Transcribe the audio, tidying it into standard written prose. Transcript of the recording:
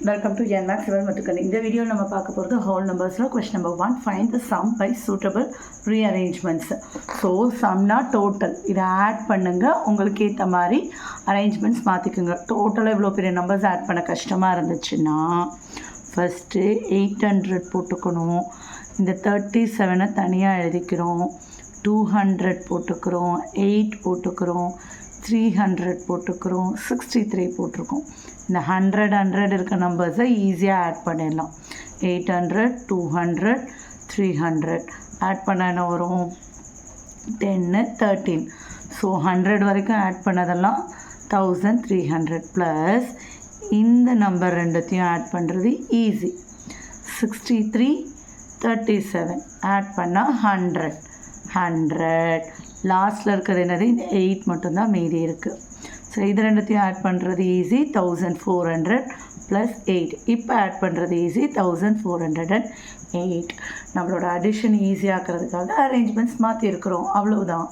Welcome to Jan Max Matukan. In the video, we will talk about the whole numbers. Question number 1. Find the sum by suitable rearrangements. So, sum na total. This add pannunga. உங்களுக்கு ஏத்த மாதிரி arrangements மாத்திக்குங்க. Total எவ்வளோ பெரிய numbers add பண்ண கஷ்டமா இருந்துச்சுன்னா first 800 போட்டுக்கணும். இந்த 37 தனியாக எழுதிக்கிறோம். 200 போட்டுக்கிறோம். 8 போட்டுக்கிறோம். 300 போட்டுக்கிறோம். 63 போட்டிருக்கோம். இந்த 100 இருக்க நம்பர்ஸை ஈஸியாக ஆட் பண்ணிடலாம். 800 200 300 ஆட் பண்ண என்ன வரும்? 10 13. ஸோ 100 வரைக்கும் ஆட் பண்ணதெல்லாம் 1300 ப்ளஸ் இந்த நம்பர் ரெண்டுத்தையும் ஆட் பண்ணுறது ஈஸி. 63 37 ஆட் பண்ணால் 100 லாஸ்ட்டில் இருக்கிறது என்னது? இந்த 8 மட்டும்தான் மீதி இருக்குது. ஸோ இது ரெண்டுத்தையும் ஆட் பண்ணுறது ஈஸி. 1400 ப்ளஸ் 8. இப்போ ஆட் பண்ணுறது ஈஸி. 1408. நம்மளோட அடிஷன் ஈஸியாக்கிறதுக்காக அரேஞ்ச்மெண்ட்ஸ் மாற்றிருக்கிறோம். அவ்வளவுதான்.